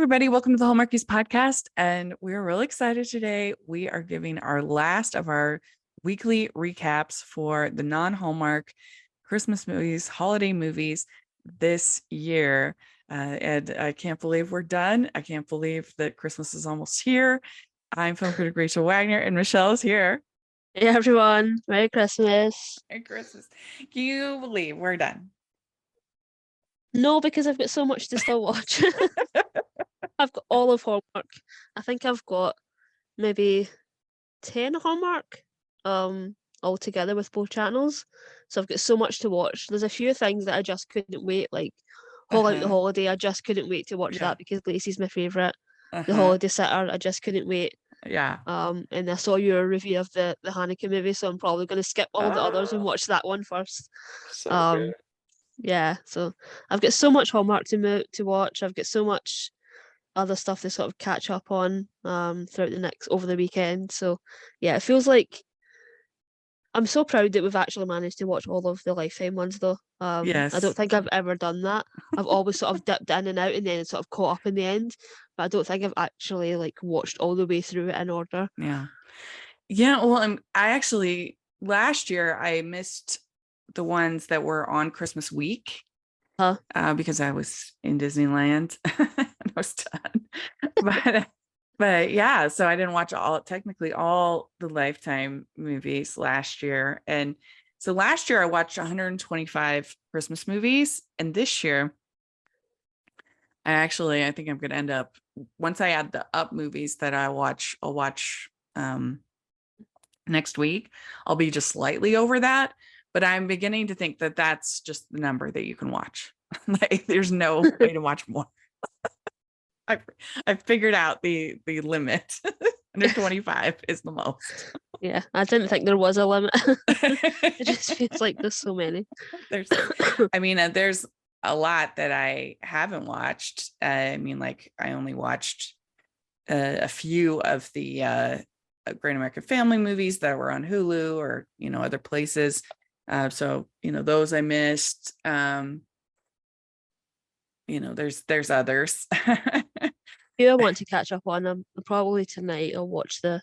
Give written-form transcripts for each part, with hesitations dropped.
everybody. Welcome to the Hallmarkies podcast. And we're really excited today. We are giving our last of our weekly recaps for the non-Hallmark Christmas movies, holiday movies this year. And I can't believe we're done. I can't believe that Christmas is almost here. I'm film critic Rachel Wagner, and Michelle is here. Hey everyone, Merry Christmas. Merry Christmas. Can you believe we're done? No, because I've got so much to still watch. I've got all of Hallmark. I think I've got maybe 10 Hallmark all together with both channels. So I've got so much to watch. There's a few things that I just couldn't wait, like Hall Out the Holiday. I just couldn't wait to watch that because Lacey's my favourite. The Holiday Sitter, I just couldn't wait. Yeah. And I saw your review of the Hanukkah movie, so I'm probably going to skip all the others and watch that one first. So good. Yeah, so I've got so much Hallmark to watch. I've got so much other stuff to sort of catch up on throughout over the weekend. So yeah, it feels like I'm so proud that we've actually managed to watch all of the Lifetime ones though. Yes. I don't think I've ever done that. I've always sort of dipped in and out and then sort of caught up in the end. But I don't think I've actually like watched all the way through it in order. Yeah. Well, I actually last year I missed the ones that were on Christmas week because I was in Disneyland and I was done. But yeah, so I didn't watch technically all the Lifetime movies last year. And so last year I watched 125 Christmas movies, and this year I think I'm going to end up, once I add the Up movies that I'll watch next week, I'll be just slightly over that. But I'm beginning to think that that's just the number that you can watch. Like, there's no way to watch more. I've figured out the limit. 125 is the most. Yeah, I didn't think there was a limit. It just feels like there's so many. There's a lot that I haven't watched. I only watched a few of the Great American Family movies that were on Hulu or other places. So those I missed. There's others. I want to catch up on them. Probably tonight I'll watch the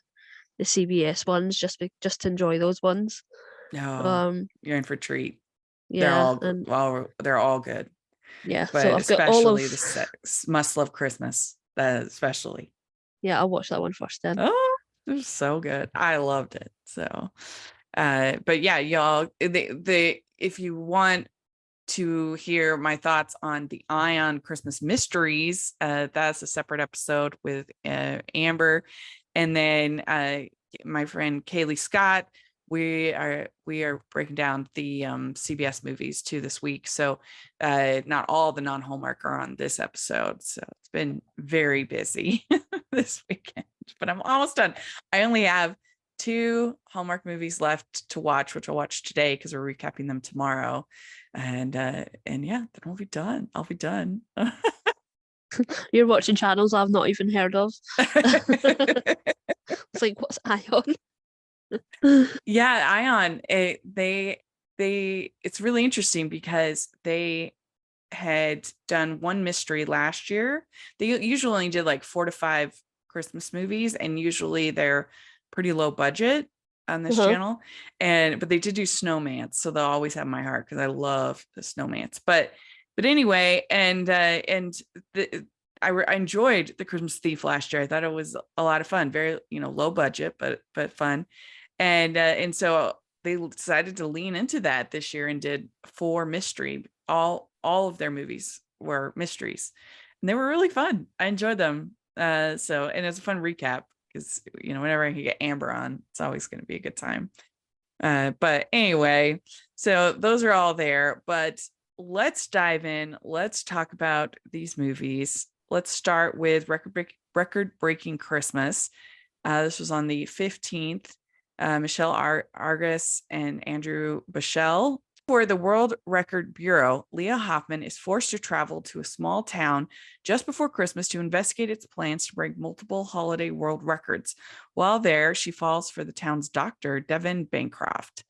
CBS ones just to enjoy those ones. No, you're in for a treat. Yeah, they're all good. Yeah, but so I've got all of the Must Love Christmas, especially. Yeah, I'll watch that one first then. Oh, it was so good. I loved it. So, but yeah, y'all, if you want to hear my thoughts on the Ion Christmas Mysteries, that's a separate episode with Amber, and then my friend Kaylee Scott. We are breaking down the CBS movies too this week. So not all the non-Hallmark are on this episode. So it's been very busy this weekend, but I'm almost done. I only have 2 Hallmark movies left to watch, which I'll watch today because we're recapping them tomorrow. And yeah, then we'll be done. I'll be done. You're watching channels I've not even heard of. It's like, what's Ion? Yeah, Ion. It's really interesting because they had done one mystery last year. They usually only did like 4 to 5 Christmas movies, and usually they're pretty low budget on this channel. But they did do Snowmance, so they'll always have my heart because I love the Snowmance. But anyway, I enjoyed The Christmas Thief last year. I thought it was a lot of fun. Very low budget, but fun. And so they decided to lean into that this year and did 4 mystery. All of their movies were mysteries, and they were really fun. I enjoyed them. And it's a fun recap because whenever I can get Amber on, it's always going to be a good time. But anyway, so those are all there. But let's dive in. Let's talk about these movies. Let's start with Record-Breaking Christmas. This was on the 15th. Michelle Argus and Andrew Bichelle. For the World Record Bureau, Leah Hoffman is forced to travel to a small town just before Christmas to investigate its plans to break multiple holiday world records. While there, she falls for the town's doctor, Devin Bancroft.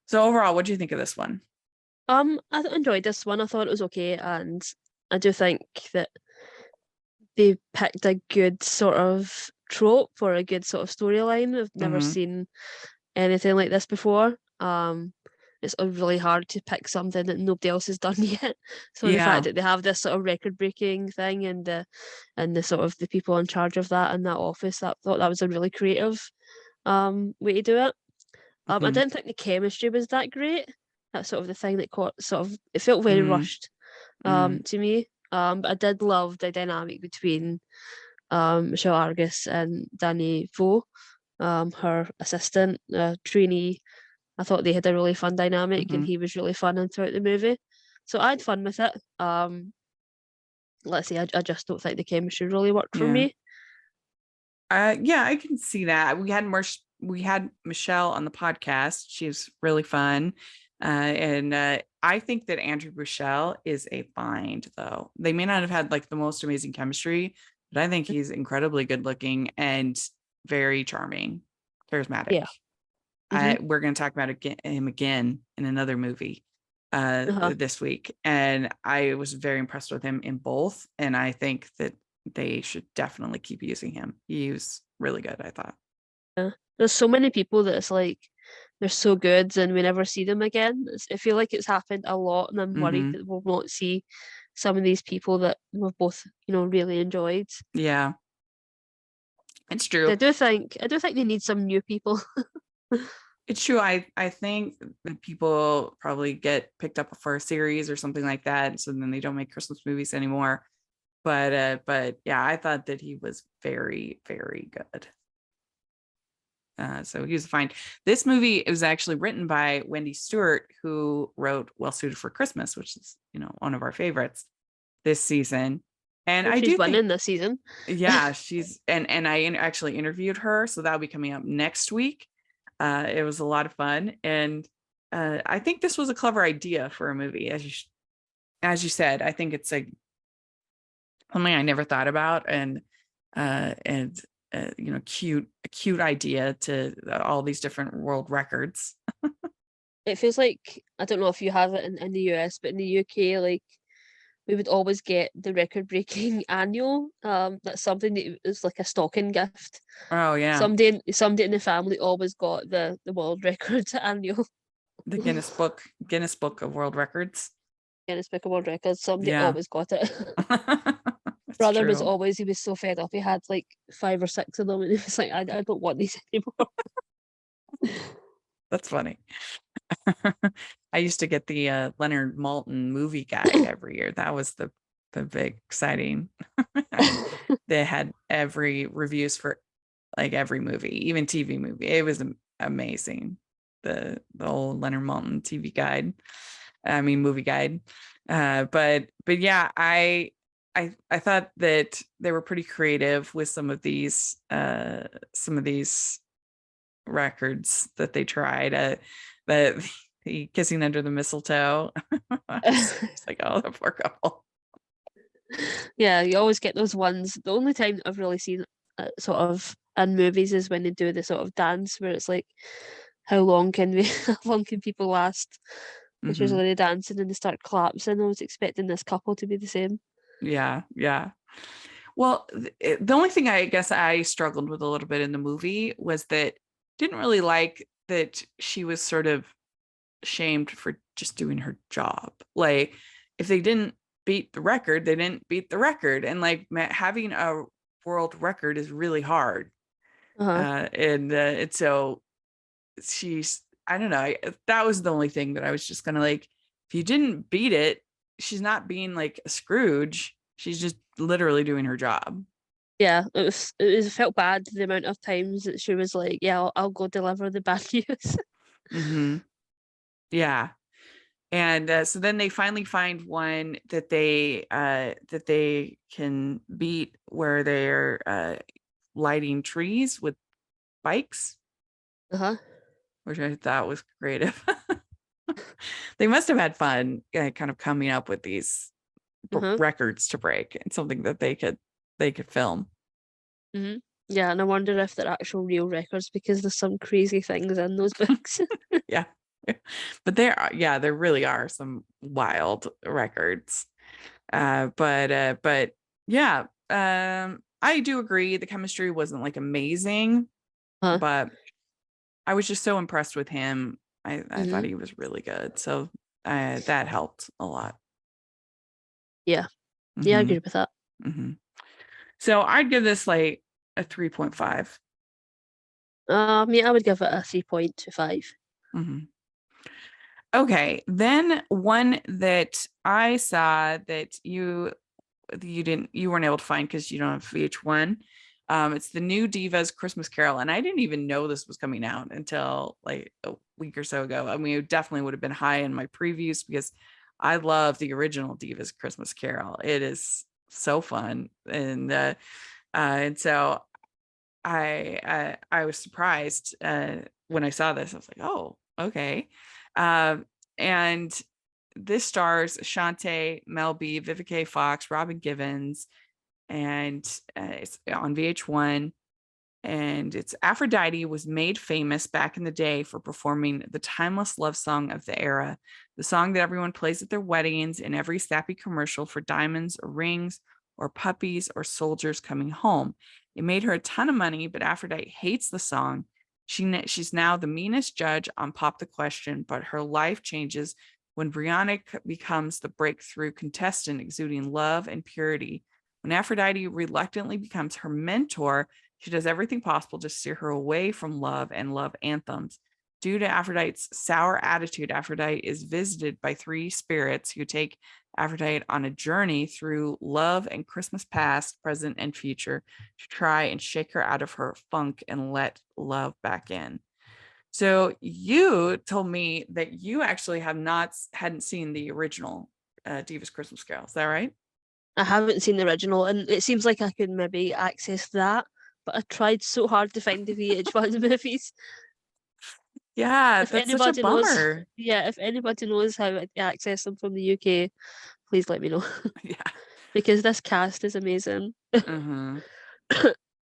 So overall, what do you think of this one? I enjoyed this one. I thought it was okay, and I do think that they picked a good sort of trope or a good sort of storyline. I've never Hmm. seen anything like this before. It's really hard to pick something that nobody else has done yet. So the fact Yeah. that they have this sort of record breaking thing and the sort of the people in charge of that in that office, that thought that was a really creative way to do it. I Hmm. didn't think the chemistry was that great. That's sort of the thing that caught sort of it felt very Hmm. rushed Hmm. to me. But I did love the dynamic between Michelle Argus and Danny Vo, her assistant, trainee. I thought they had a really fun dynamic and Hmm. he was really fun and throughout the movie. So I had fun with it. Let's see, I just don't think the chemistry really worked for Yeah. me. Yeah, I can see that. We had Michelle on the podcast. She was really fun. And I think that Andrew Rochelle is a find, though. They may not have had like the most amazing chemistry, but I think he's incredibly good looking and very charming, charismatic. Yeah. Mm-hmm. We're going to talk about him again in another movie Uh-huh. this week. And I was very impressed with him in both. And I think that they should definitely keep using him. He was really good, I thought. Yeah. There's so many people that it's like they're so good and we never see them again. I feel like it's happened a lot, and I'm worried Hmm. that we'll not see some of these people that we've both, really enjoyed. Yeah, it's true. I do think they need some new people. It's true. I think that people probably get picked up for a series or something like that, so then they don't make Christmas movies anymore. But yeah, I thought that he was very, very good. So he was fine. This movie was actually written by Wendy Stewart, who wrote Well Suited for Christmas, which is, one of our favorites this season. And Oh, I she's do think, winning this season. yeah, she's and I actually interviewed her, so that'll be coming up next week. It was a lot of fun, and I think this was a clever idea for a movie, as you said. I think it's like something I never thought about, and a cute idea to all these different world records. It feels like I don't know if you have it in the US, but in the UK, like we would always get the record breaking annual. That's something that is like a stocking gift. Oh yeah, Somebody in the family always got the world record annual. the Guinness Book of World Records. Guinness Book of World Records. Somebody Yeah, always got it. that's Brother was true. always he was so fed up. He had like 5 or 6 of them, and he was like, I don't want these anymore. That's funny. I used to get the Leonard Maltin movie guide every year. That was the big exciting. They had every reviews for like every movie, even TV movie. It was amazing. The old Leonard Maltin TV guide. I mean movie guide. But yeah, I thought that they were pretty creative with some of these records that they tried. The kissing under the mistletoe. It's like, oh, the poor couple. Yeah, you always get those ones. The only time I've really seen sort of in movies is when they do the sort of dance where it's like, how long can we, how long can people last? It's Hmm. usually they dancing and they start claps, and I was expecting this couple to be the same. Yeah, yeah. Well, the only thing I guess I struggled with a little bit in the movie was that didn't really like that she was sort of shamed for just doing her job. Like, if they didn't beat the record, they didn't beat the record. And like having a world record is really hard. Uh-huh. And so I don't know. That was the only thing that I was just kind of like, if you didn't beat it, she's not being like a Scrooge. She's just literally doing her job. Yeah, it felt bad the amount of times that she was like, "Yeah, I'll go deliver the bad news." Hmm. Yeah. And so then they finally find one that they can beat, where they're lighting trees with bikes, Uh-huh. which I thought was creative. They must have had fun kind of coming up with these Uh-huh. records to break, and something that they could film. Hmm. Yeah, and I wonder if they're actual real records because there's some crazy things in those books. Yeah. But there really are some wild records. But yeah, I do agree the chemistry wasn't like amazing, Huh. but I was just so impressed with him. I thought Hmm. he was really good. So that helped a lot. Yeah. Yeah, I Hmm. agree with that. Hmm. So I'd give this like a 3.5. Yeah, I would give it a 3.25. Hmm. Okay, then one that I saw that you weren't able to find because you don't have VH1. It's the new Divas Christmas Carol, and I didn't even know this was coming out until like a week or so ago. I mean, it definitely would have been high in my previews because I love the original Divas Christmas Carol. It is so fun, and so I was surprised when I saw this. I was like, oh, okay. And this stars Shantae, Mel B, Vivica A. Fox, Robin Givens, and it's on VH1. And it's Aphrodite was made famous back in the day for performing the timeless love song of the era, the song that everyone plays at their weddings, in every sappy commercial for diamonds or rings or puppies or soldiers coming home. It made her a ton of money, but Aphrodite hates the song. She's now the meanest judge on Pop the Question, but her life changes when Brianna becomes the breakthrough contestant exuding love and purity. When Aphrodite reluctantly becomes her mentor, she does everything possible to steer her away from love and love anthems. Due to Aphrodite's sour attitude, Aphrodite is visited by three spirits who take Aphrodite on a journey through love and Christmas past, present, and future to try and shake her out of her funk and let love back in. So you told me that you actually hadn't seen the original Divas Christmas Carol. Is that right? I haven't seen the original, and it seems like I could maybe access that, but I tried so hard to find the VH1 movies. Yeah, If that's such a anybody knows, bummer. yeah, if anybody knows how to access them from the UK, please let me know Yeah. because this cast is amazing. Uh-huh.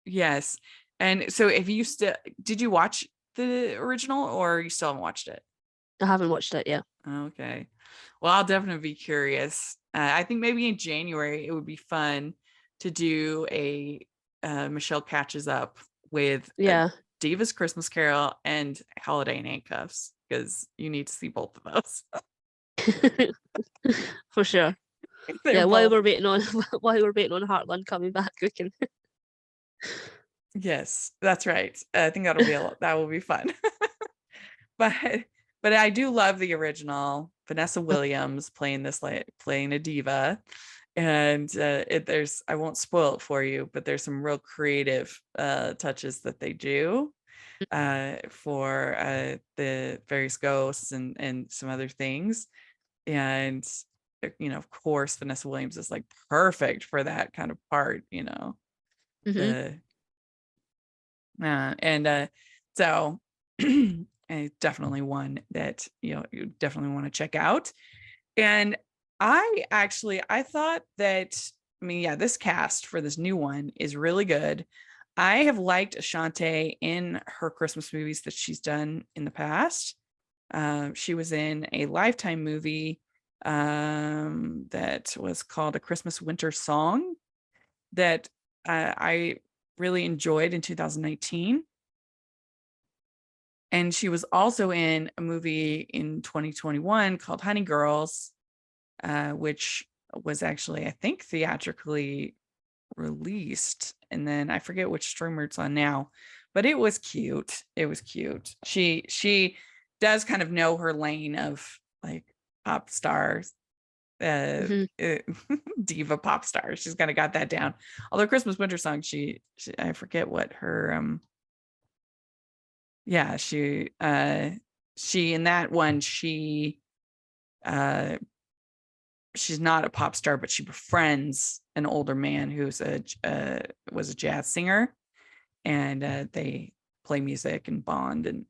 Yes. And so if you still did you watch the original or you still haven't watched it? I haven't watched it yet. Okay. Well, I'll definitely be curious. I think maybe in January it would be fun to do a Michelle catches up with a Yeah, Diva's Christmas Carol and Holiday in Handcuffs because you need to see both of those. for sure. They're Yeah, both while we're waiting on Heartland coming back, we can. yes, that's right. I think that will be fun. but but I do love the original Vanessa Williams playing a diva, and there's I won't spoil it for you, but there's some real creative touches that they do for the various ghosts and some other things, and of course Vanessa Williams is like perfect for that kind of part, Hmm. the and so it's definitely one that you definitely want to check out. And I thought that, I mean, yeah, this cast for this new one is really good. I have liked Ashante in her Christmas movies that she's done in the past. She was in a Lifetime movie that was called A Christmas Winter Song that I really enjoyed in 2019. And she was also in a movie in 2021 called Honey Girls, which was actually, I think, theatrically released. And then I forget which streamer it's on now, but it was cute. It was cute. She does kind of know her lane of like pop stars, Hmm. diva pop stars. She's kind of got that down. Although Christmas Winter Song, she I forget what her yeah, she in that one, uh she's not a pop star, but she befriends an older man who's was a jazz singer, and they play music and bond, and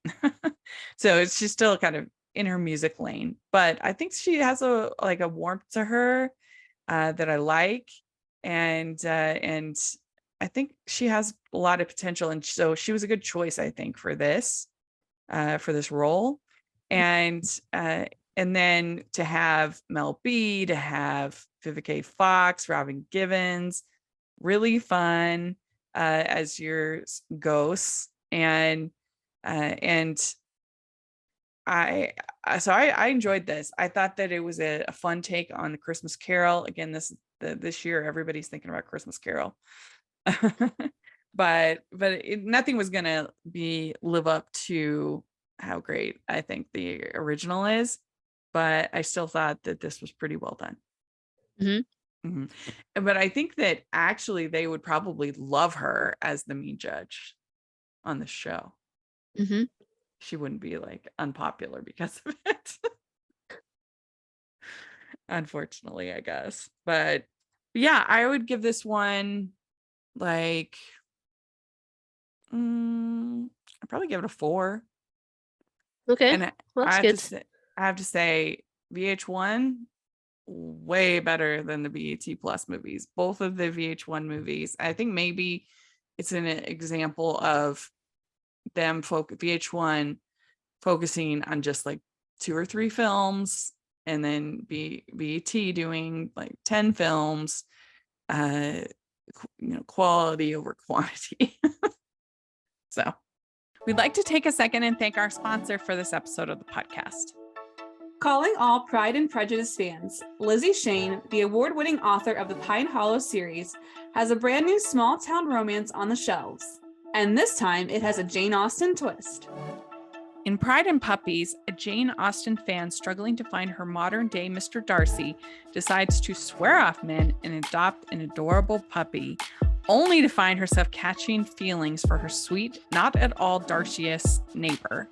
so she's still kind of in her music lane, but I think she has a warmth to her that I like, and I think she has a lot of potential, and so she was a good choice, I think, for this role. And and then to have Mel B, to have Vivica A. Fox, Robin Givens, really fun as your ghosts, and I I enjoyed this. I thought that it was a fun take on the Christmas Carol. Again, this year everybody's thinking about Christmas Carol. but nothing was gonna be live up to how great I think the original is. But I still thought that this was pretty well done. Hmm. Mhm. But I think that actually they would probably love her as the mean judge on the show. Hmm. She wouldn't be like unpopular because of it. Unfortunately, I guess. But yeah, I would give this one like I'd probably give it a 4. Okay, And well, I that's have to good. say, VH1 way better than the BET Plus movies. Both of the VH1 movies. I think maybe it's an example of them VH1 focusing on just like 2 or 3 films, and then BET doing like 10 films, quality over quantity. So we'd like to take a second and thank our sponsor for this episode of the podcast. Calling all Pride and Prejudice fans, Lizzie Shane, the award-winning author of the Pine Hollow series, has a brand new small-town romance on the shelves. And this time, it has a Jane Austen twist. In Pride and Puppies, a Jane Austen fan struggling to find her modern-day Mr. Darcy decides to swear off men and adopt an adorable puppy, only to find herself catching feelings for her sweet, not at all Darcy-esque neighbor.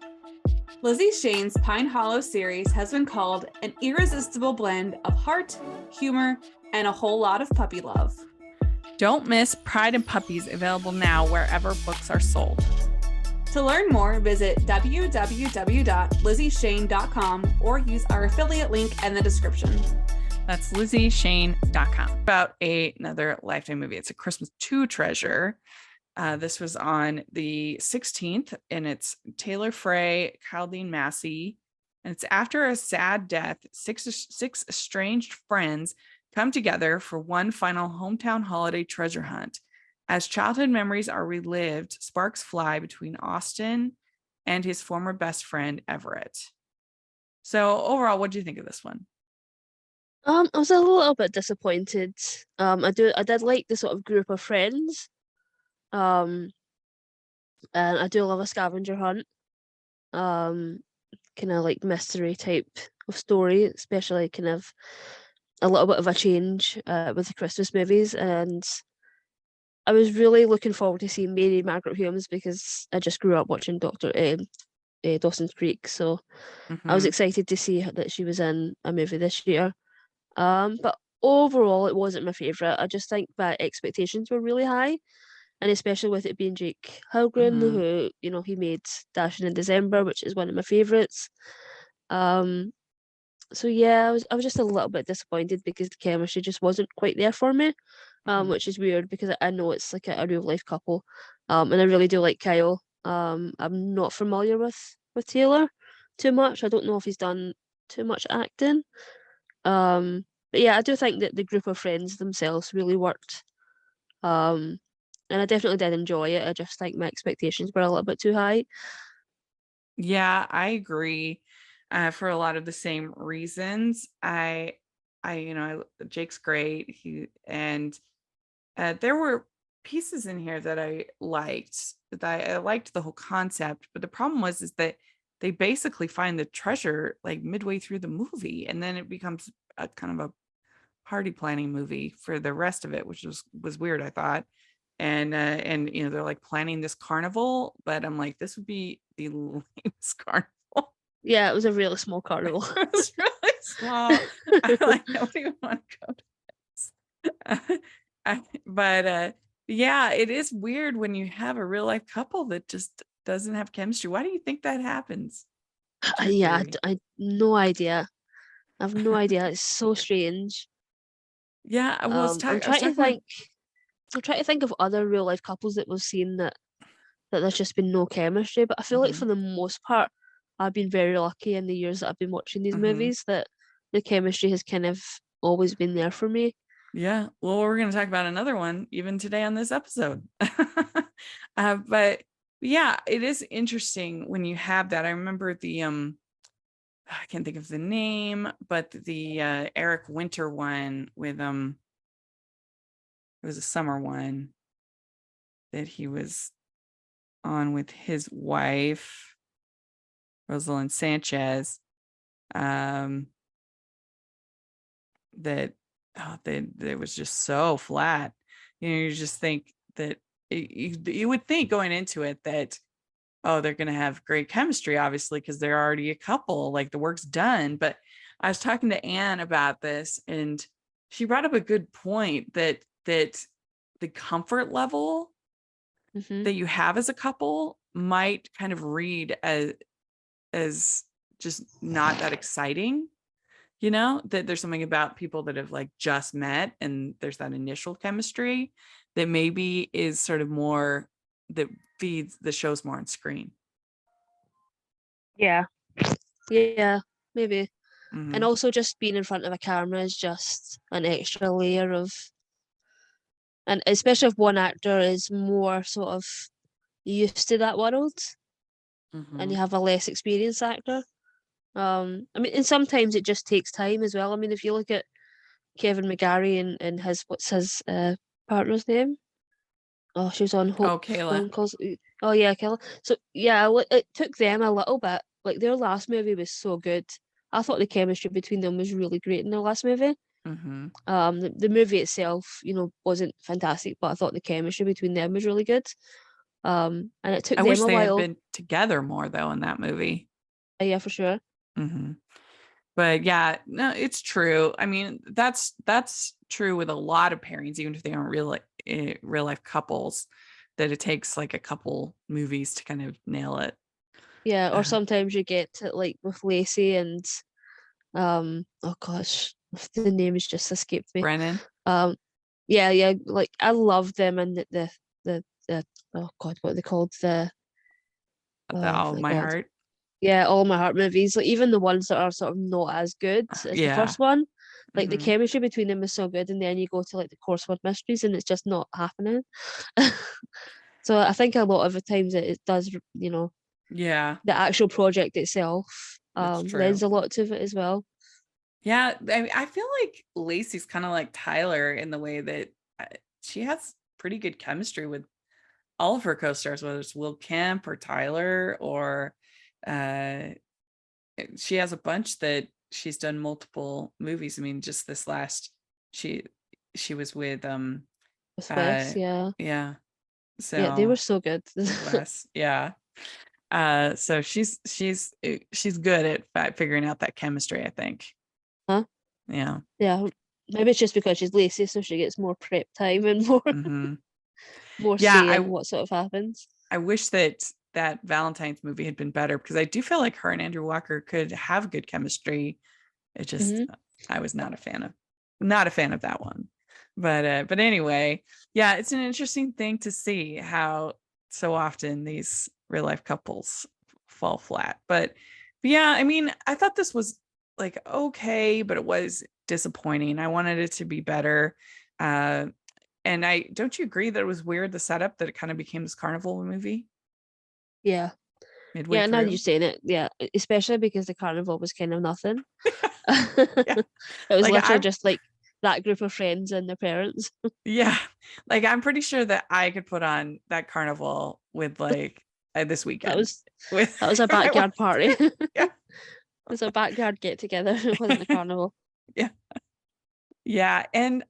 Lizzie Shane's Pine Hollow series has been called an irresistible blend of heart, humor, and a whole lot of puppy love. Don't miss Pride and Puppies, available now wherever books are sold. To learn more, visit www.lizzieshane.com or use our affiliate link in the description. That's LizzieShane.com. About another Lifetime movie. It's a Christmas 2 treasure. This was on the 16th, and it's Taylor Frey, Kyle Massey, and it's after a sad death. Six estranged friends come together for one final hometown holiday treasure hunt. As childhood memories are relived, sparks fly between Austin and his former best friend Everett. So overall, what do you think of this one? I was a little bit disappointed. I did like the sort of group of friends. And I do love a scavenger hunt. Kind of like mystery type of story, especially kind of a little bit of a change with the Christmas movies. And I was really looking forward to seeing Mary Margaret Humes because I just grew up watching Dawson's Creek, so I was excited to see that she was in a movie this year. But overall, it wasn't my favorite. I just think my expectations were really high, and especially with it being Jake Halgren, who he made Dashing in December, which is one of my favorites. So yeah, I was just a little bit disappointed because the chemistry just wasn't quite there for me, which is weird because I know it's like a real life couple, and I really do like Kyle. I'm not familiar with Taylor too much. I don't know if he's done too much acting. But yeah, I do think that the group of friends themselves really worked. And I definitely did enjoy it. I just think my expectations were a little bit too high. Yeah, I agree. For a lot of the same reasons. Jake's great. There were pieces in here that I liked. I liked the whole concept, but the problem is that they basically find the treasure like midway through the movie, and then it becomes a kind of a party planning movie for the rest of it, which was weird, I thought. And they're like planning this carnival, but I'm like, this would be the lamest carnival. Yeah, it was a really small carnival. It was really small. I like nobody would want to go to this. But yeah, it is weird when you have a real life couple that just doesn't have chemistry. Why do you think that happens? What's your Yeah, theory? I no idea. I have no idea. It's so strange. Yeah, I was I'm talking. I was trying to talking about. think. I'm trying to think of other real life couples that we've seen that there's just been no chemistry. But I feel like for Mhm, the most part, I've been very lucky in the years that I've been watching these mhm. movies that the chemistry has kind of always been there for me. Yeah. Well, we're going to talk about another one even today on this episode. But yeah, it is interesting when you have that. I remember I can't think of the name, but the Eric Winter one with it was a summer one that he was on with his wife, Rosalind Sanchez. Um that that was just so flat. You just think that you would think going into it that, oh, they're going to have great chemistry, obviously, because they're already a couple, like the work's done. But I was talking to Anne about this, and she brought up a good point that the comfort level Hmm. that you have as a couple might kind of read as just not that exciting. That there's something about people that have like just met and there's that initial chemistry that maybe is sort of more that feeds the shows more on screen. Yeah. Yeah, maybe. And Mm-hmm. also just being in front of a camera is just an extra layer of, and especially if one actor is more sort of used to that world and Mm-hmm. you have a less experienced actor. I mean, and sometimes it just takes time as well. I mean, if you look at Kevin McGarry and his, what's his partner's name? Oh, she was on Hope Oh, Kayla. Phone Calls. Oh yeah, Kella. So yeah, it took them a little bit. Like their last movie was so good. I thought the chemistry between them was really great in their last movie. Mm-hmm. The movie itself, wasn't fantastic, but I thought the chemistry between them was really good. And it took I them wish a they had while. been together more though in that movie. Yeah, for sure. Mm-hmm. But yeah, no, it's true. I mean, that's true with a lot of pairings, even if they aren't real life couples, that it takes like a couple movies to kind of nail it. Yeah, or Uh, sometimes you get to, like with Lacey and oh gosh, the name has just escaped me. Brennan, Um, yeah, like I love them and the oh god, what are they called? Oh All of my My god. Heart. Yeah, all my heart movies, like even the ones that are sort of not as good as the Yeah. first one, like the Mm-hmm. chemistry between them is so good, and then you go to like the Coursewood Mysteries and it's just not happening. So I think a lot of the times it does, Yeah, the actual project itself that's true. lends a lot to it as well. Yeah, I feel like Lacey's kind of like Tyler in the way that uh, she has pretty good chemistry with all of her co-stars, whether it's Will Kemp or Tyler or uh, she has a bunch that she's done multiple movies. I mean, just this last, she she was with With uh Wes, yeah. yeah, Yeah, they were so so good. Wes, yeah. So she's good at figuring out that chemistry, I think. Huh? Yeah. Yeah. Maybe it's just because she's lazy, so she gets more prep time and more Hmm. more Yeah, say in what sort of happens. I wish that Valentine's movie had been better because I do feel like her and Andrew Walker could have good chemistry. It just Hmm. I was not a fan of that one. But anyway, yeah, it's an interesting thing to see how so often these real life couples fall flat. But yeah, I mean, I thought this was like okay, but it was disappointing. I wanted it to be better. Uh and I don't you agree that it was weird the setup that it kind of became this carnival movie Yeah. midway Yeah, now that you're through? saying it, yeah, especially because the carnival was kind of nothing. Yeah. It was Like literally I just like that group of friends and their parents. Yeah. Like I'm pretty sure that I could put on that carnival with like this That weekend was with that was a if I backyard wanted party. to. It Yeah. was a backyard get together. It wasn't the carnival. Yeah. Yeah. And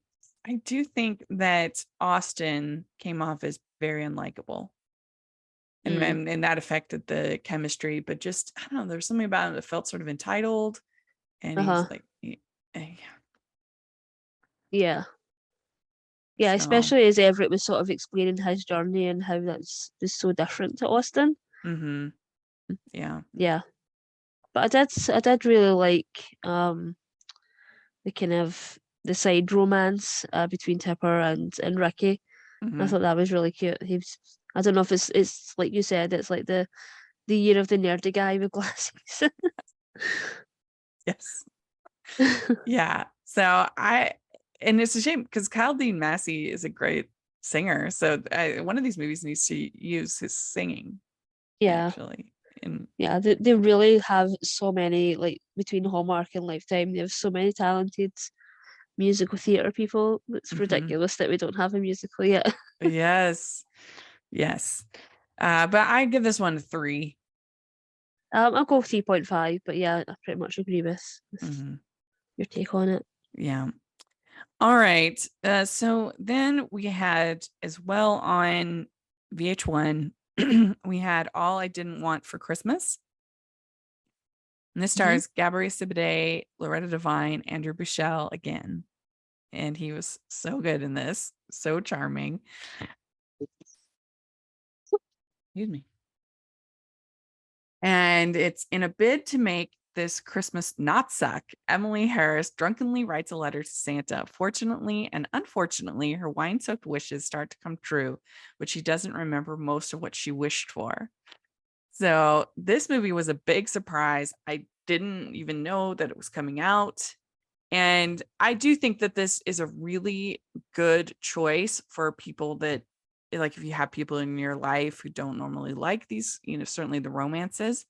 I do think that Austin came off as very unlikable. And, Mm, and and that affected the chemistry, but just I don't know, there's something about him that felt sort of entitled. And he's uh-huh. like, yeah. Yeah. Yeah, So especially as Everett was sort of explaining his journey and how that's is so different to Austin. mhm. Yeah. Yeah. But I did really like the kind of the side romance between Tipper and Ricky. I Mhm. thought that was really cute. He's I don't know if it's like you said, it's like the year of the nerdy guy with glasses. Yes. Yeah. So and it's a shame because Kyle Dean Massey is a great singer. So one of these movies needs to use his singing Yeah. actually. And Yeah, they really have so many, like between Hallmark and Lifetime, they have so many talented musical theatre people. It's ridiculous that we don't have a musical yet. yes. But I give this one a 3. I'll go 3.5, but yeah, I pretty much agree with your take on it. Yeah. All right. So then we had as well on VH1, we had All I Didn't Want for Christmas. And this stars Gabrielle Sidibe, Loretta Devine, Andrew Bushell again. And he was so good in this, so charming. Excuse me. And it's in a bid to make this Christmas not suck, Emily Harris drunkenly writes a letter to Santa. Fortunately and unfortunately, her wine-soaked wishes start to come true, but she doesn't remember most of what she wished for. So this movie was a big surprise. I didn't even know that it was coming out. And I do think that this is a really good choice for people that, like, if you have people in your life who don't normally like these, certainly the romances,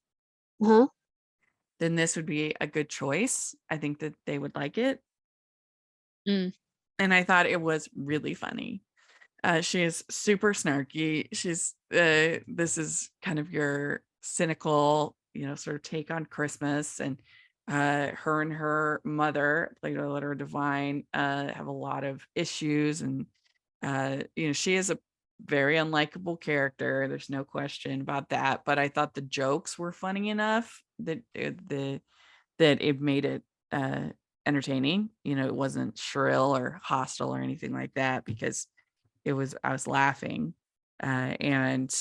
then this would be a good choice. I think that they would like it. And I thought it was really funny. She is super snarky. She's this is kind of your cynical, sort of take on Christmas. And her and her mother, played by Loretta Devine, have a lot of issues. And she is a very unlikable character. There's no question about that. But I thought the jokes were funny enough that it made it entertaining. It wasn't shrill or hostile or anything like that, because I was laughing. And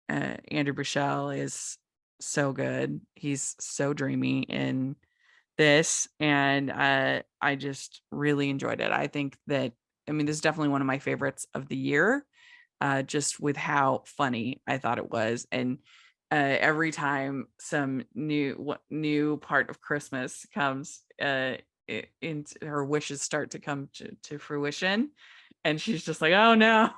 Andrew Bushell is so good. He's so dreamy in this. And I just really enjoyed it. I think that, this is definitely one of my favorites of the year, just with how funny I thought it was. And every time some new part of Christmas comes, into her wishes start to come to fruition, and she's just like, oh no,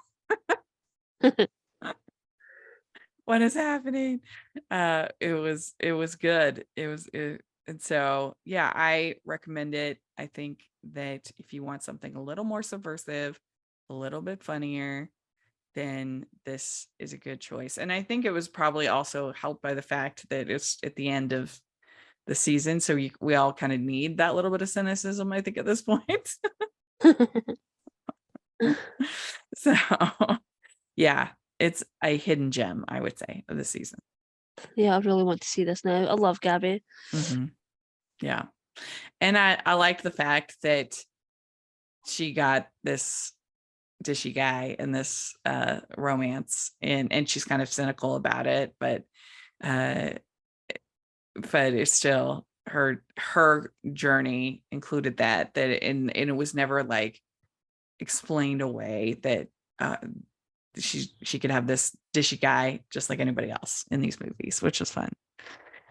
what is happening? It was good. And so yeah, I recommend it. I think that if you want something a little more subversive, a little bit funnier, then this is a good choice. And I think it was probably also helped by the fact that it's at the end of the season, so we all kind of need that little bit of cynicism, I think, at this point. So yeah, it's a hidden gem, I would say, of the season. Yeah, I really want to see this now. I love Gabby. Yeah. And I liked the fact that she got this dishy guy in this romance, and she's kind of cynical about it, but it's still her journey included that and it was never like explained away that she could have this dishy guy just like anybody else in these movies, which was fun.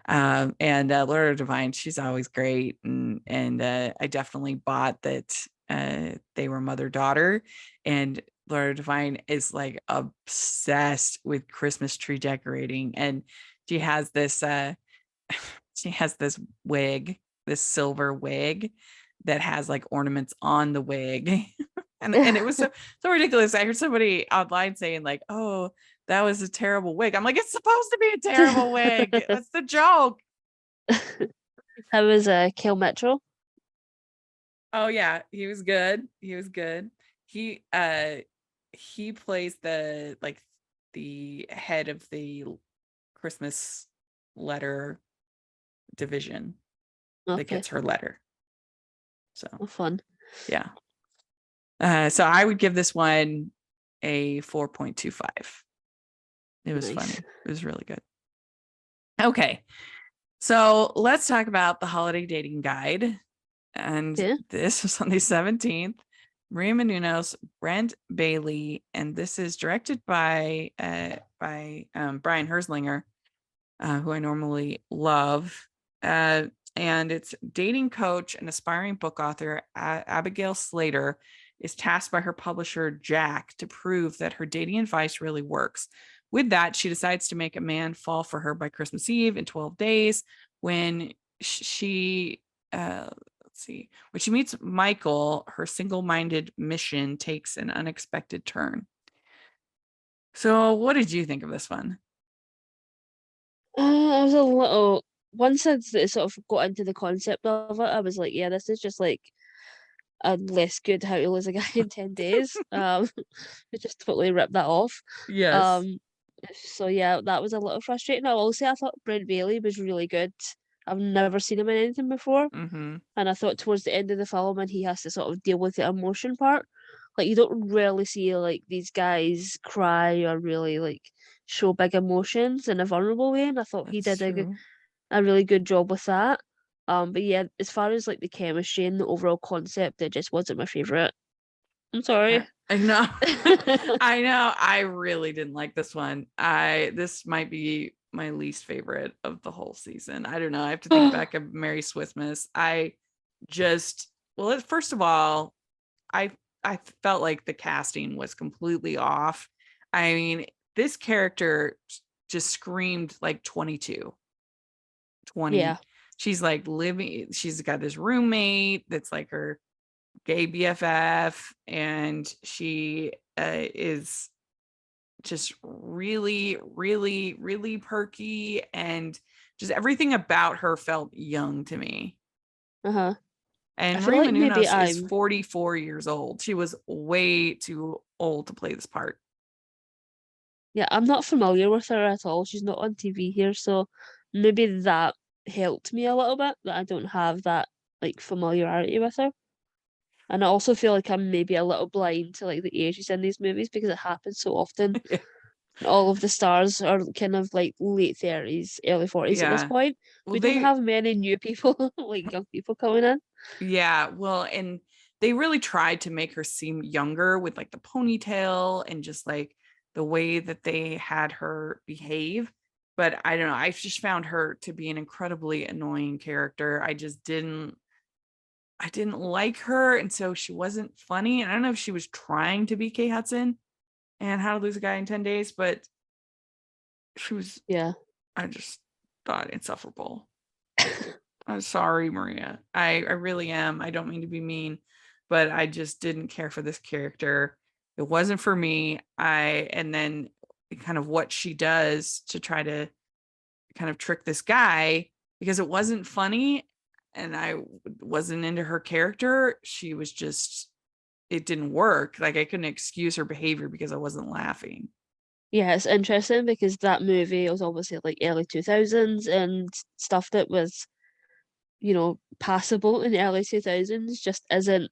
And Loretta Devine, she's always great, and I definitely bought that they were mother-daughter, and Loretta Devine is like obsessed with Christmas tree decorating, and she has this wig, this silver wig that has like ornaments on the wig. And it was so ridiculous. I heard somebody online saying like, oh, that was a terrible wig. I'm like, it's supposed to be a terrible wig. That's the joke. How was Kale Mitchell? Oh yeah, he was good. He plays the head of the Christmas letter division that gets her letter. So fun. Yeah. So I would give this one a 4.25. It was funny. It was really good. Okay. So let's talk about the holiday dating guide. And this was on the 17th. Maria Menounos, Brent Bailey, and this is directed by Brian Herzlinger, who I normally love. and it's dating coach and aspiring book author Abigail Slater is tasked by her publisher Jack to prove that her dating advice really works. With that, she decides to make a man fall for her by Christmas Eve in 12 days when she when she meets Michael, her single-minded mission takes an unexpected turn. So what did you think of this one? I was a little once I sort of got into the concept of it, I was like, yeah, this is just like a less good How to Lose a Guy in 10 Days. I just totally ripped that off. Yes. Um, so yeah, that was a little frustrating. I will say I thought Brent Bailey was really good. I've never seen him in anything before, Mm-hmm. and I thought towards the end of the film, when he has to sort of deal with the emotion part, like you don't rarely see like these guys cry or really like show big emotions in a vulnerable way, and I thought he That's did true. a really good job with that. But yeah, as far as like the chemistry and the overall concept, it just wasn't my favorite. I'm sorry. I know. I know. I really didn't like this one. This might be my least favorite of the whole season. I don't know. I have to think back of Merry Swithmas. First of all, I I felt like the casting was completely off. I mean, this character just screamed like 22, 20. Yeah. She's like living, she's got this roommate that's like her gay BFF, and she is just really, really, really perky, and just everything about her felt young to me. Uh-huh. I And feel Maria like maybe Menounos is I'm 44 years old. She was way too old to play this part. yeah, I'm not familiar with her at all. She's not on TV here, so maybe that helped me a little bit that I don't have that like familiarity with her. And I also feel like I'm maybe a little blind to like the ages in these movies because it happens so often. All of the stars are kind of like late 30s, early 40s at this Yeah. point. Well, We don't have many new people, like young people coming in. and they really tried to make her seem younger with like the ponytail and just like the way that they had her behave. But I don't know. I just found her to be an incredibly annoying character. I didn't like her. And so she wasn't funny. And I don't know if she was trying to be Kate Hudson and How to Lose a Guy in 10 Days, but she was, Yeah. I just thought insufferable. I'm sorry, Maria. I really am. I don't mean to be mean, but I just didn't care for this character. It wasn't for me. And then kind of what she does to try to kind of trick this guy, because it wasn't funny and I wasn't into her character. She was just, it didn't work. Like I couldn't excuse her behavior because I wasn't laughing. Yeah, it's interesting because that movie was obviously like early 2000s and stuff that was, passable in the early 2000s just isn't,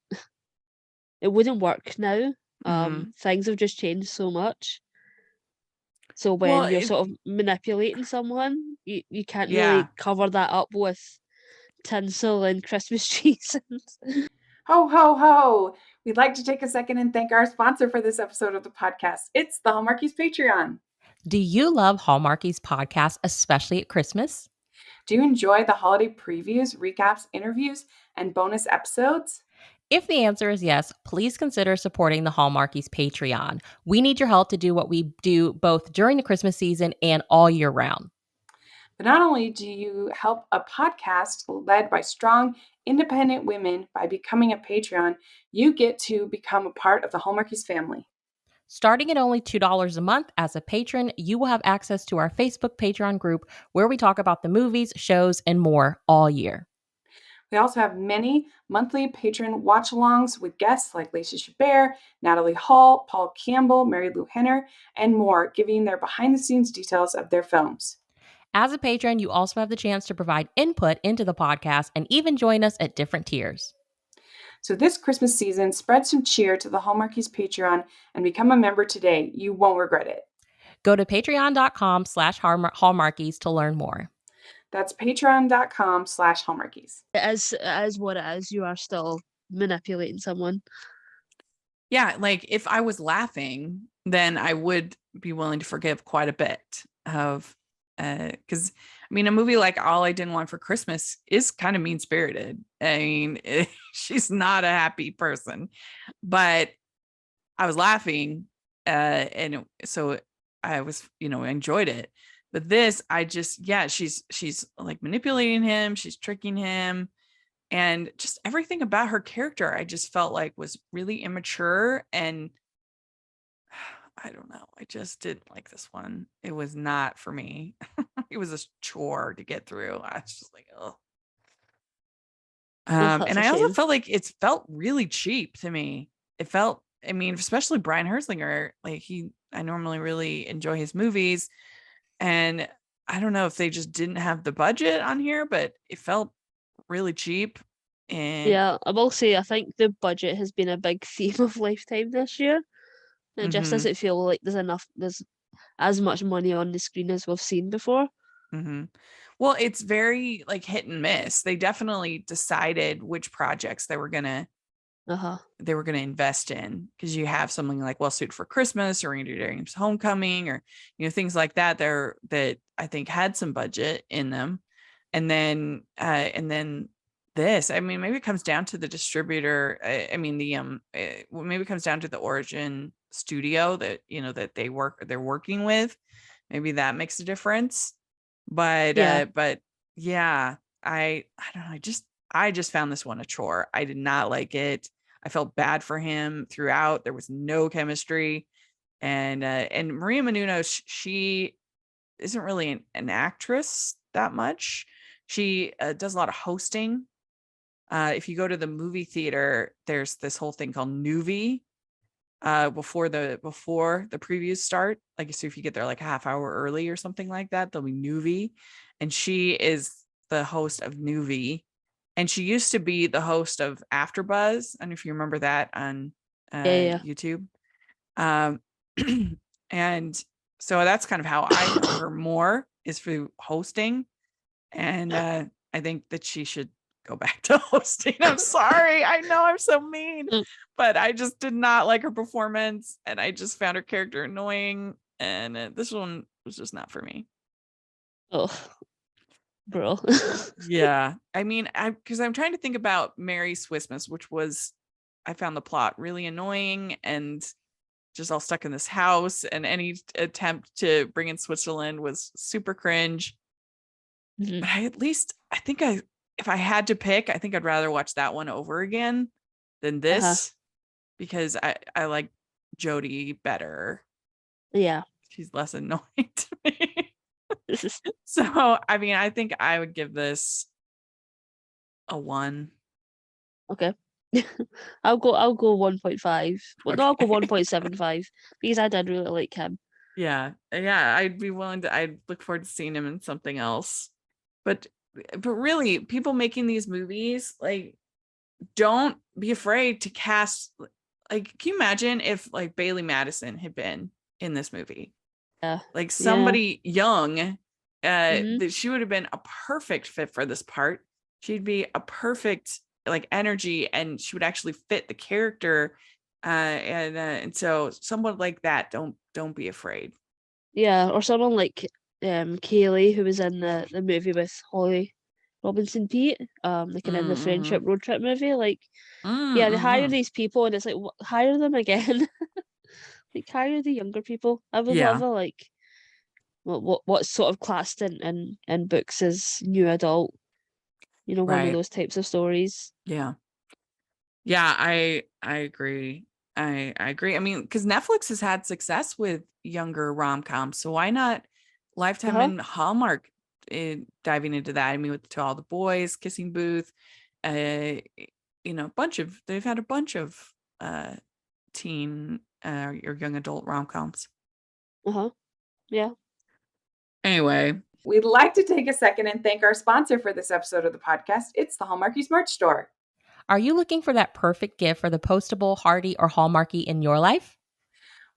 it wouldn't work now. Mm-hmm. Things have just changed so much. So Well, when you're sort of manipulating someone, you can't yeah. really cover that up with tinsel and Christmas trees. Ho, ho, ho. We'd like to take a second and thank our sponsor for this episode of the podcast. It's the Hallmarkies Patreon. Do you love Hallmarkies podcast, especially at Christmas? Do you enjoy the holiday previews, recaps, interviews, and bonus episodes? If the answer is yes, please consider supporting the Hallmarkies Patreon. We need your help to do what we do both during the Christmas season and all year round. But not only do you help a podcast led by strong, independent women by becoming a Patreon, you get to become a part of the Hallmarkies family. Starting at only $2 a month as a patron, you will have access to our Facebook Patreon group where we talk about the movies, shows, and more all year. We also have many monthly patron watch-alongs with guests like Lacey Chabert, Natalie Hall, Paul Campbell, Mary Lou Henner, and more, giving their behind-the-scenes details of their films. As a patron, you also have the chance to provide input into the podcast and even join us at different tiers. So this Christmas season, spread some cheer to the Hallmarkies Patreon and become a member today. You won't regret it. Go to patreon.com/Hallmarkies to learn more. That's patreon.com/Hallmarkies. It is what it is. You are still manipulating someone. Yeah, like if I was laughing, then I would be willing to forgive quite a bit of Because I mean, a movie like All I Didn't Want for Christmas is kind of mean spirited. I mean, she's not a happy person, but I was laughing, so I was, enjoyed it. But this, I just, yeah, she's like manipulating him, she's tricking him, and just everything about her character, I just felt like was really immature, and I don't know, I just didn't like this one. It was not for me. It was a chore to get through. I was just like, oh. Oh, that's And a I also shame. felt like it felt really cheap to me. It felt, I mean, especially Brian Herzlinger, like I normally really enjoy his movies. And I don't know if they just didn't have the budget on here, but it felt really cheap. And Yeah, I will say I think the budget has been a big theme of Lifetime this year. It just mhm, doesn't feel like there's as much money on the screen as we've seen before. mhm. Well, it's very like hit and miss. They definitely decided which projects Uh-huh. they were going to invest in, because you have something like Well Suited for Christmas or Randy Darius Homecoming, or things like that there that I think had some budget in them. And then this, I mean, maybe it comes down to the distributor. I mean, well, maybe it comes down to the origin studio that they're working with. Maybe that makes a difference. Yeah. But yeah, I don't know, I just found this one a chore. I did not like it. I felt bad for him throughout. There was no chemistry. And Maria Menounos, she isn't really an actress that much. She does a lot of hosting. If you go to the movie theater, there's this whole thing called Nuvi, before the previews start. Like, so if you get there like a half hour early or something like that, there'll be Nuvi, and she is the host of Nuvi, and she used to be the host of AfterBuzz. I don't know if you remember that on Yeah. YouTube. Um, and so that's kind of how I know her more, is through hosting. And I think that she should go back to hosting. I'm sorry. I know I'm so mean, Mm. but I just did not like her performance, and I just found her character annoying. And this one was just not for me. Oh, bro. Yeah. I mean, because I'm trying to think about Merry Swissmas, which was, I found the plot really annoying and just all stuck in this house. And any attempt to bring in Switzerland was super cringe. Mhm. But I think if I had to pick, I think I'd rather watch that one over again than Uh-huh. this, because I like Jodie better. Yeah. She's less annoying to me. So, I mean, I think I would give this a 1. Okay. I'll go 1.5. Well, no, I'll go Okay. 1.75 because I did really like him. Yeah. Yeah, I'd look forward to seeing him in something else. But really, people making these movies, like, don't be afraid to cast, like, can you imagine if like Bailey Madison had been in this movie? Yeah. Like Yeah. somebody young, Mm-hmm. that she would have been a perfect fit for this part. She'd be a perfect like energy, and she would actually fit the character. And so someone like that, don't be afraid. Yeah. Or someone like Kaylee who was in the movie with Holly Robinson Pete, like in the Mm-hmm. friendship road trip movie. Like, yeah, they hire Mm-hmm. these people and it's like hire them again. Like hire the younger people. I would love Yeah. a like what's sort of classed in books as new adult. One of Right. those types of stories. Yeah. Yeah, I agree. I agree. I mean, because Netflix has had success with younger rom-coms, so why not Lifetime Uh-huh. and Hallmark, diving into that? I mean, with To All the Boys, Kissing Booth, they've had a bunch of teen or young adult rom-coms. Uh-huh. Yeah. Anyway, We'd like to take a second and thank our sponsor for this episode of the podcast. It's the Hallmarkies merch store. Are you looking for that perfect gift for the postable, hardy, or Hallmarky in your life?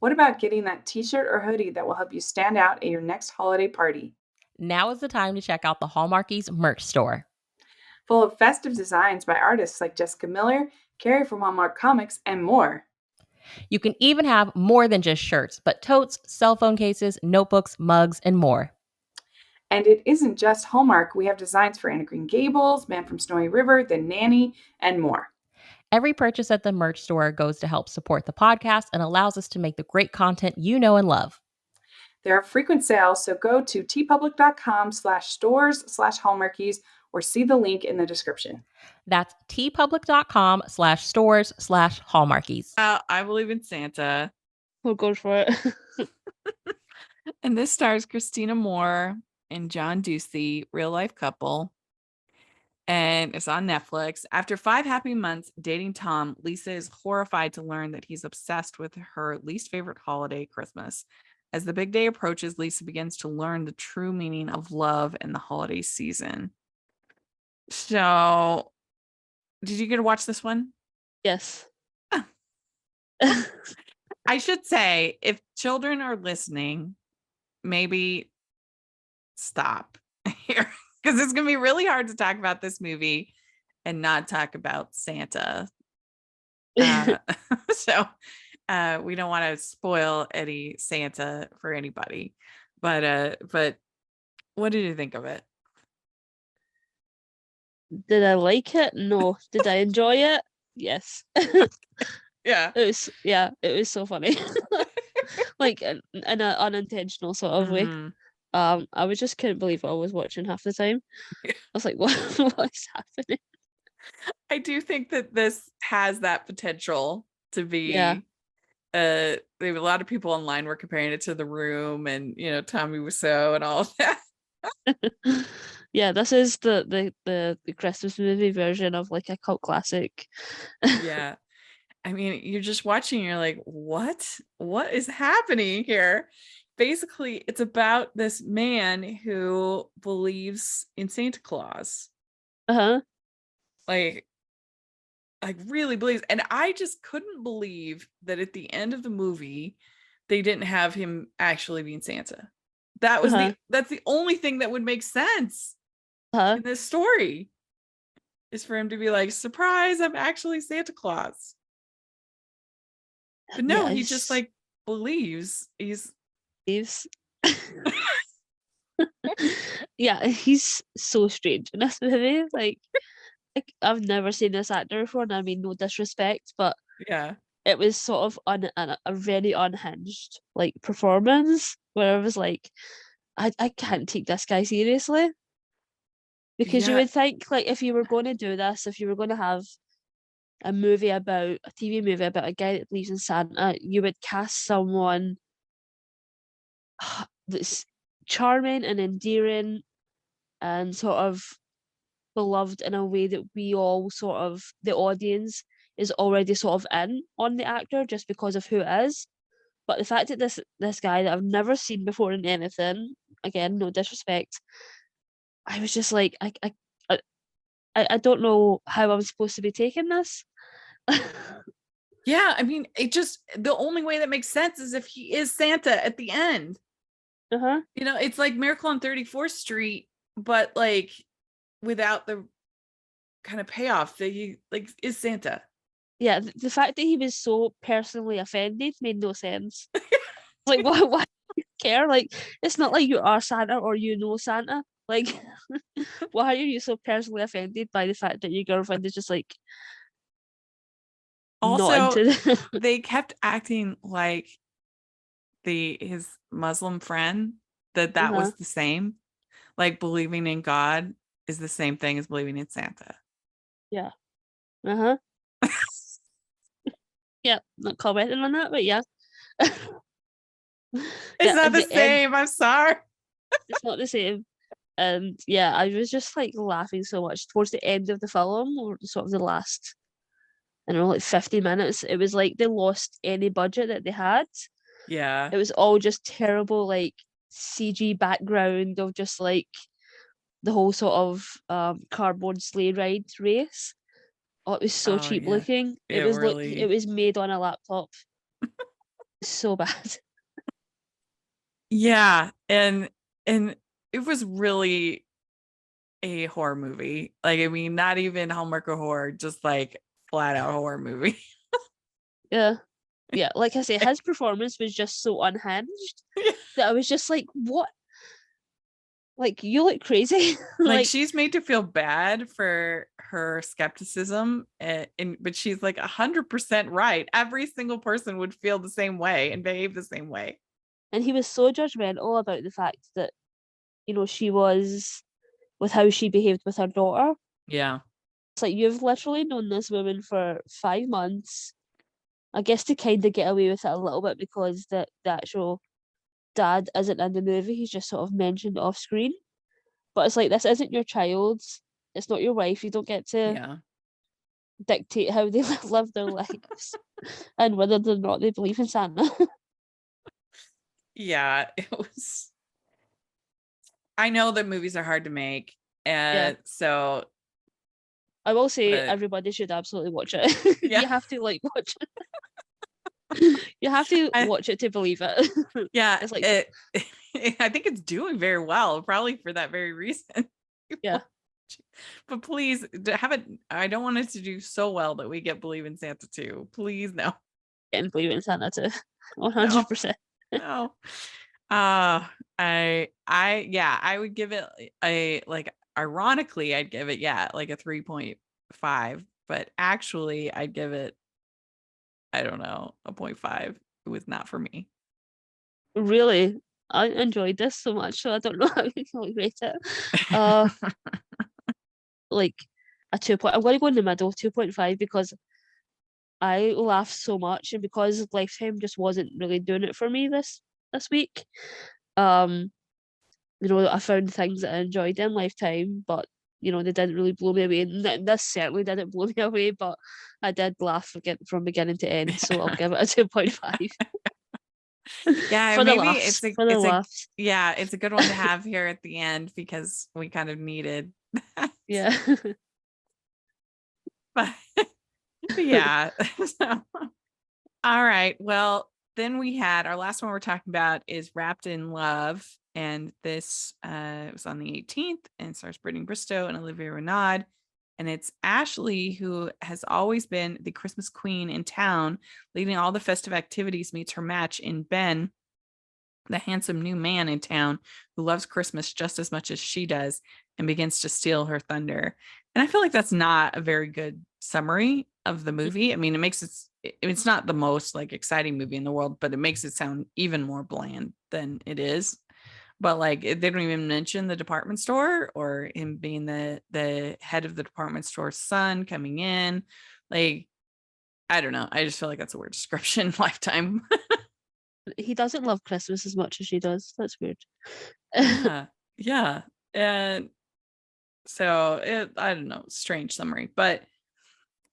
What about getting that t-shirt or hoodie that will help you stand out at your next holiday party? Now is the time to check out the Hallmarkies merch store. Full of festive designs by artists like Jessica Miller, Carrie from Hallmark Comics, and more. You can even have more than just shirts, but totes, cell phone cases, notebooks, mugs, and more. And it isn't just Hallmark. We have designs for Anna Green Gables, Man from Snowy River, The Nanny, and more. Every purchase at the merch store goes to help support the podcast and allows us to make the great content you know and love. There are frequent sales, so go to tpublic.com/stores/Hallmarkies or see the link in the description. That's tpublic.com/stores/Hallmarkies. I believe in Santa. We'll go for it. And this stars Christina Moore and John Ducey, real life couple. And it's on Netflix. After 5 happy months dating Tom, Lisa is horrified to learn that he's obsessed with her least favorite holiday, Christmas. As the big day approaches, Lisa begins to learn the true meaning of love in the holiday season. So, did you get to watch this one? Yes. I should say, if children are listening, maybe stop here, because it's going to be really hard to talk about this movie and not talk about Santa. So we don't want to spoil any Santa for anybody, but what did you think of it? Did I like it? No. Did I enjoy it? Yes. Yeah. It was so funny. Like in an unintentional sort of way. Mhm. I was just couldn't believe what I was watching half the time. Yeah. I was like, what's happening? I do think that this has that potential to be. Yeah. There were a lot of people online were comparing it to The Room and Tommy Wiseau and all of that. Yeah, this is the Christmas movie version of like a cult classic. Yeah. I mean, you're just watching, you're like, what is happening here? Basically, it's about this man who believes in Santa Claus. Uh-huh. Like really believes. And I just couldn't believe that at the end of the movie, they didn't have him actually being Santa. That was that's the only thing that would make sense in this story, is for him to be like, surprise, I'm actually Santa Claus. But no, he just like believes he's yeah, he's so strange in this movie. Like I've never seen this actor before, and I mean no disrespect, but yeah, it was sort of a very unhinged like performance where I was like, I can't take this guy seriously. Because you would think, like, if you were going to do this, if you were going to have a TV movie about a guy that believes in Santa, you would cast someone that's charming and endearing and sort of beloved in a way that we all sort of, the audience is already sort of in on the actor just because of who it is. But the fact that this guy that I've never seen before in anything, again, no disrespect, I was just like, I don't know how I'm supposed to be taking this. Yeah, I mean, the only way that makes sense is if he is Santa at the end. It's like Miracle on 34th Street, but like without the kind of payoff that he like is Santa. Yeah, the fact that he was so personally offended made no sense. Like, why do you care? Like, it's not like you are Santa or you know Santa. Like, why are you so personally offended by the fact that your girlfriend is just like also not into they kept acting like his Muslim friend that was the same, like believing in God is the same thing as believing in Santa. Yeah. Yeah, not commenting on that, but yeah. It's not the same. I'm sorry. It's not the same. And yeah, I was just like laughing so much towards the end of the film, or sort of the last, I don't know, like 50 minutes. It was like they lost any budget that they had. Yeah. It was all just terrible, like CG background of just like the whole sort of cardboard sleigh ride race. Oh, it was so cheap looking. It was really... it was made on a laptop. So bad. Yeah, and it was really a horror movie. Like, I mean, not even Hallmark or horror, just like flat out horror movie. Yeah. Like I say, his performance was just so unhinged that I was just like, what like, you look crazy. Like she's made to feel bad for her skepticism, but she's like 100% right. Every single person would feel the same way and behave the same way. And he was so judgmental about the fact that, she was with how she behaved with her daughter. Yeah. It's like, you've literally known this woman for 5 months. I guess to kind of get away with it a little bit because the actual dad isn't in the movie. He's just sort of mentioned off screen. But it's like, this isn't your child. It's not your wife. You don't get to dictate how they live their lives and whether or not they believe in Santa. Yeah, it was. I know that movies are hard to make, and so I will say everybody should absolutely watch it. Yeah. You have to watch it. You have to watch it to believe it. Yeah, it's like I think it's doing very well, probably for that very reason. Yeah. But please have it. I don't want it to do so well that we get Believe in Santa too. Please, no. Getting Believe in Santa too. 100%. No. I would give it ironically, I'd give it, like a 3.5, but actually I'd give it, I don't know, a 0.5. It was not for me. Really? I enjoyed this so much, so I don't know how you can rate it. Like a 2. I'm going to go in the middle, 2.5, because I laughed so much, and because Lifetime just wasn't really doing it for me this week. I found things that I enjoyed in Lifetime, but they didn't really blow me away. And this certainly didn't blow me away, but I did laugh from beginning to end, so I'll give it a 2.5. Yeah, for the maybe laughs. Laughs. It's a good one to have here at the end because we kind of needed that. Yeah. But yeah. So, all right. Well, then we had our last one we're talking about is Wrapped in Love. And this was on the 18th and stars Brittany Bristow and Olivia Renaud. And it's Ashley, who has always been the Christmas queen in town, leading all the festive activities, meets her match in Ben, the handsome new man in town who loves Christmas just as much as she does and begins to steal her thunder. And I feel like that's not a very good summary of the movie. I mean, it's not the most exciting movie in the world, but it makes it sound even more bland than it is. But they don't even mention the department store or him being the head of the department store's son coming in. I don't know. I just feel like that's a weird description. Lifetime. He doesn't love Christmas as much as she does. That's weird. Yeah. And so I don't know, strange summary, but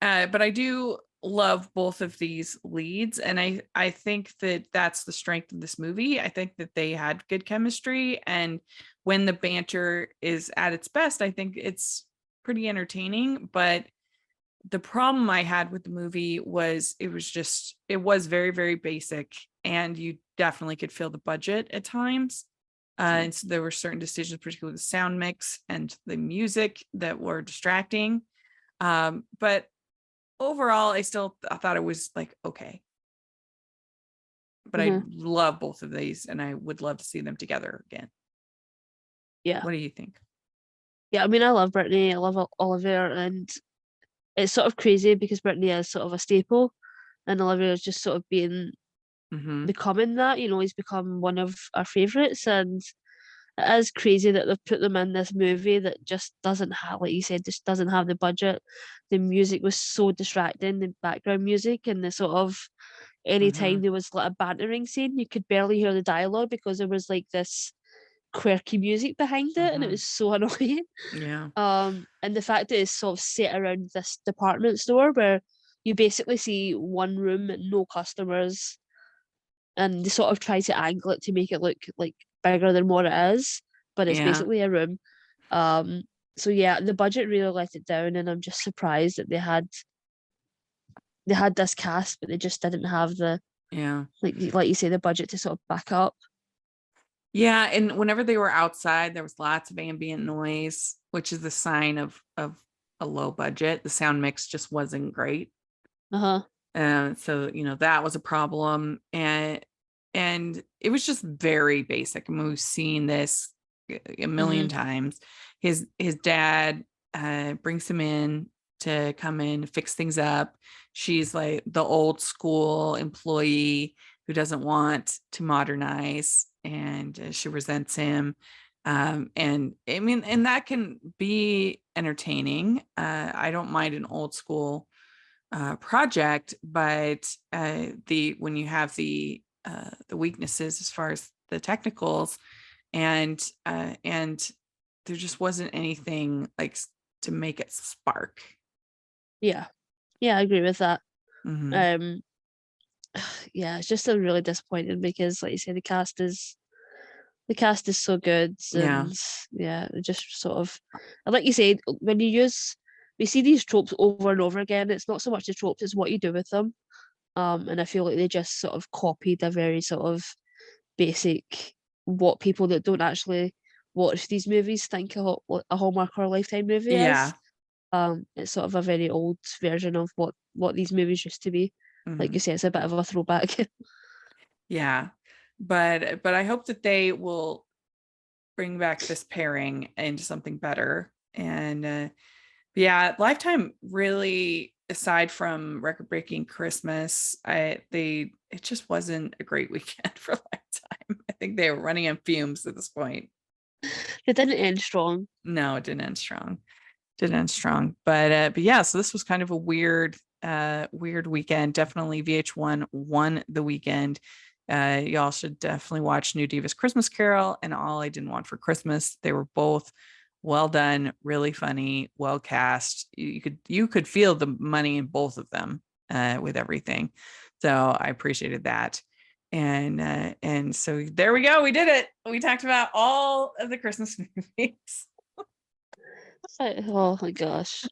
I do love both of these leads, and I think that that's the strength of this movie. I think that they had good chemistry, and when the banter is at its best, I think it's pretty entertaining. But the problem I had with the movie was it was very, very basic, and you definitely could feel the budget at times. And so there were certain decisions, particularly the sound mix and the music, that were distracting. But overall, I thought it was okay. But I love both of these, and I would love to see them together again. Yeah. What do you think? Yeah, I mean, I love Brittany. I love Olivia, and it's sort of crazy because Brittany is sort of a staple, and Olivia is just sort of becoming that. He's become one of our favorites, and it is crazy that they've put them in this movie that just doesn't have, like you said, just doesn't have the budget. The music was so distracting, the background music, and the sort of anytime there was a bantering scene, you could barely hear the dialogue because there was this quirky music behind it, and it was so annoying. Yeah. And the fact that it's sort of set around this department store where you basically see one room, no customers, and they sort of try to angle it to make it look bigger than what it is, but it's basically a room. So yeah, the budget really let it down, and I'm just surprised that they had this cast, but they just didn't have the like you say, the budget to sort of back up. Yeah, and whenever they were outside, there was lots of ambient noise, which is a sign of a low budget. The sound mix just wasn't great. So that was a problem, and it was just very basic. I mean, we've seen this a million times. His dad brings him in to come in, fix things up. She's like the old school employee who doesn't want to modernize, and she resents him. And I mean, and that can be entertaining. I don't mind an old school project, but when you have the weaknesses as far as the technicals, and there just wasn't anything like to make it spark. Yeah, I agree with that. Mhm. Yeah, it's just a really disappointing because, like you say, the cast is so good, Yeah. and yeah, it just sort of, and like you said, when we see these tropes over and over again. It's not so much the tropes; it's what you do with them. And I feel like they just sort of copied a very sort of basic, what people that don't actually watch these movies think what a Hallmark or a Lifetime movie is. Yeah. It's sort of a very old version of what these movies used to be. Like you Mhm. say, it's a bit of a throwback. Yeah. But I hope that they will bring back this pairing into something better. And yeah, Lifetime really, aside from Record Breaking Christmas, it just wasn't a great weekend for Lifetime. I think they were running on fumes at this point. It didn't end strong. No, it didn't end strong. But yeah, so this was kind of a weird weekend. Definitely VH1 won the weekend. Y'all should definitely watch New Diva's Christmas Carol and All I Didn't Want for Christmas. They were both well done, really funny, well cast. You could feel the money in both of them with everything. So I appreciated that. And so there we go. We did it. We talked about all of the Christmas movies. Oh my gosh.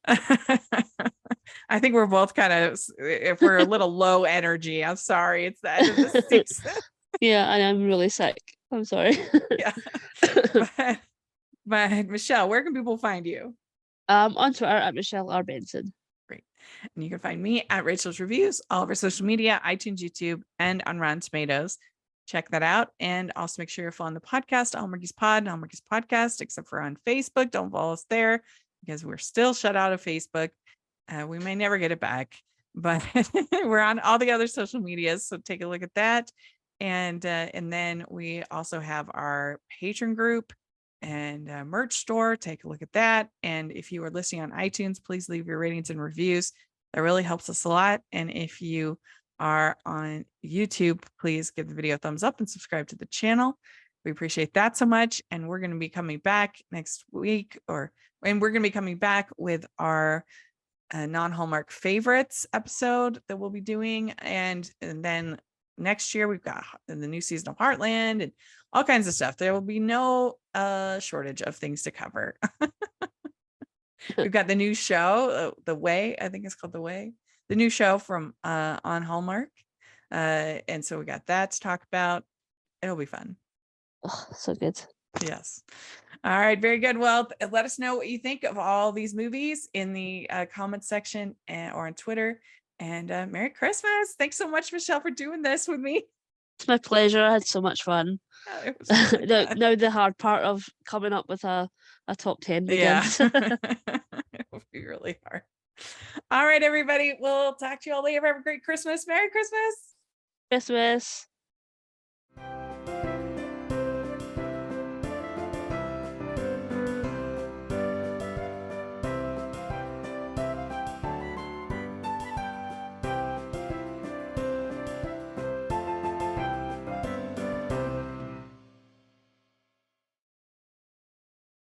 I think we're both kind of, if we're a little low energy, I'm sorry. It's the end of the season. Yeah, and I'm really sick. I'm sorry. Yeah. But Michelle, where can people find you? On Twitter at Michelle R. Benson. Great. And you can find me at Rachel's Reviews, all over social media, iTunes, YouTube, and on Rotten Tomatoes. Check that out. And also make sure you're following the podcast, Hallmarkies Pod, Hallmarkies Podcast, except for on Facebook. Don't follow us there because we're still shut out of Facebook. We may never get it back, but we're on all the other social medias. So take a look at that. And then we also have our patron group and merch store. Take a look at that. And if you are listening on iTunes, please leave your ratings and reviews. That really helps us a lot. And if you are on YouTube, please give the video a thumbs up and subscribe to the channel. We appreciate that so much. And we're going to be coming back next week, and we're going to be coming back with our non-Hallmark favorites episode that we'll be doing. And then next year we've got the new season of Heartland and all kinds of stuff. There will be no shortage of things to cover. We've got the new show, The Way, I think it's called The Way, the new show from on Hallmark. And so we got that to talk about. It'll be fun. Oh, so good. Yes. All right. Very good. Well, let us know what you think of all these movies in the comments section or on Twitter. And Merry Christmas. Thanks so much, Michelle, for doing this with me. It's my pleasure. I had so much fun. It was really fun. Now the hard part of coming up with a top 10 begins. Yeah. It will be really hard. All right, everybody. We'll talk to you all later. Have a great Christmas. Merry Christmas. Christmas.